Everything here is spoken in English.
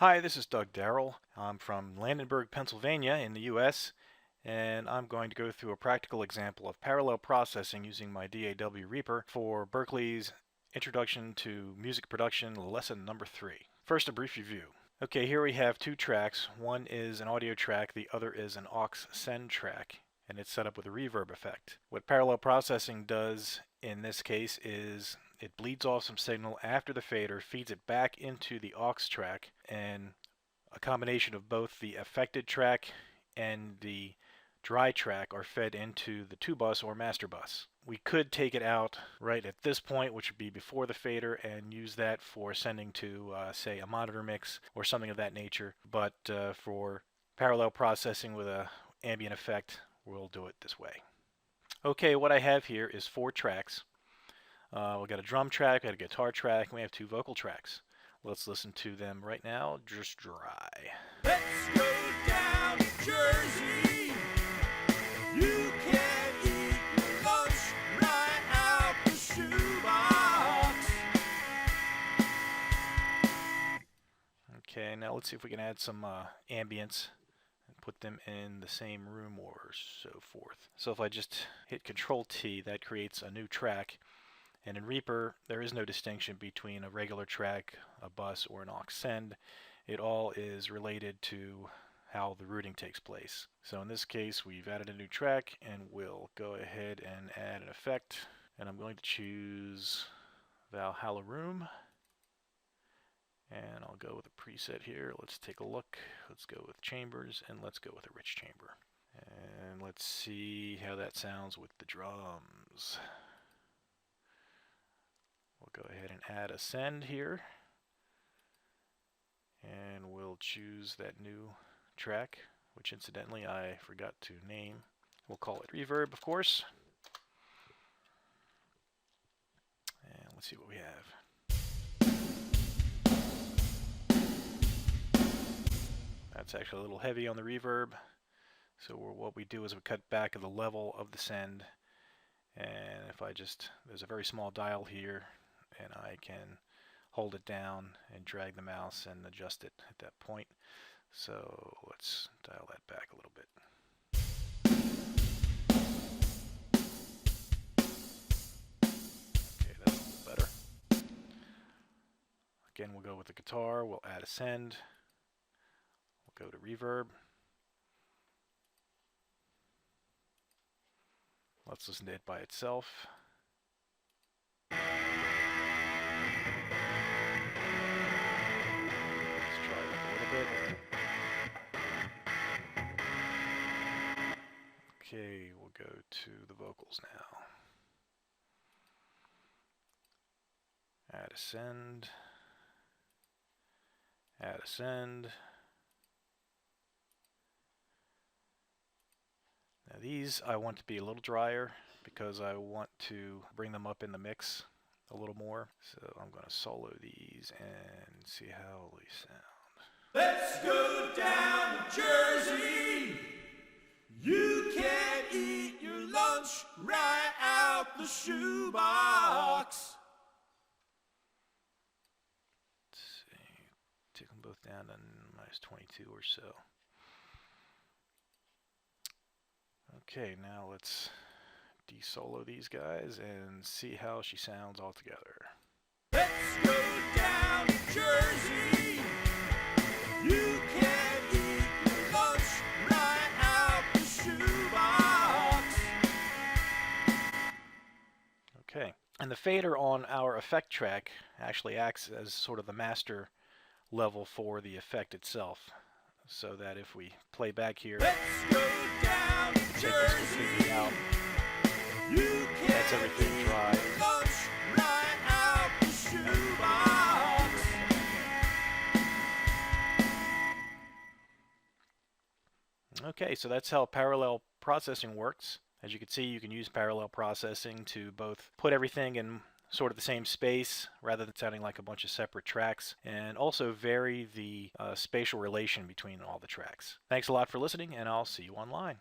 Hi, this is Doug Darrell. I'm from Landenberg, Pennsylvania in the US, and I'm going to go through a practical example of parallel processing using my DAW Reaper for Berklee's Introduction to Music Production Lesson number 3. First, a brief review. Okay, here we have two tracks. One is an audio track, the other is an aux send track, and it's set up with a reverb effect. What parallel processing does in this case is it bleeds off some signal after the fader, feeds it back into the aux track, and a combination of both the affected track and the dry track are fed into the 2-bus or master bus. We could take it out right at this point, which would be before the fader, and use that for sending to, say, a monitor mix or something of that nature. But for parallel processing with a ambient effect, we'll do it this way. Okay, what I have here is 4 tracks. We've got a drum track, we got a guitar track, and we have 2 vocal tracks. Let's listen to them right now, just dry. Let's go down to Jersey. You can eat your lunch right out the shoebox. Okay, now let's see if we can add some ambience and put them in the same room or so forth. So if I just hit Control T, that creates a new track. And in Reaper, there is no distinction between a regular track, a bus, or an aux send. It all is related to how the routing takes place. So in this case, we've added a new track, and we'll go ahead and add an effect. And I'm going to choose Valhalla Room. And I'll go with a preset here. Let's take a look. Let's go with chambers, and let's go with a rich chamber. And let's see how that sounds with the drums. We'll go ahead and add a send here, and we'll choose that new track, which incidentally I forgot to name. We'll call it reverb, of course. And let's see what we have. That's actually a little heavy on the reverb. So what we do is we cut back the level of the send, and if I just, there's a very small dial here, and I can hold it down and drag the mouse and adjust it at that point. So let's dial that back a little bit. Okay, that's a little better. Again, we'll go with the guitar, we'll add a send, we'll go to reverb. Let's listen to it by itself. Okay, we'll go to the vocals now. Add a send. Add a send. Now these I want to be a little drier because I want to bring them up in the mix a little more. So I'm going to solo these and see how they sound. Let's go down to Jersey. You can eat your lunch right out the shoebox. Let's see, take them both down to -22 or so. Okay, now let's de-solo these guys and see how she sounds all together. Let's go down to Jersey. You can eat your lunch right out the shoebox. Okay, and the fader on our effect track actually acts as sort of the master level for the effect itself. So that if we play back here, Let's go down to take this Jersey. completely out, You can that's everything eat dry. your lunch right out the shoebox. Okay, so that's how parallel processing works. As you can see, you can use parallel processing to both put everything in sort of the same space rather than sounding like a bunch of separate tracks, and also vary the spatial relation between all the tracks. Thanks a lot for listening, and I'll see you online.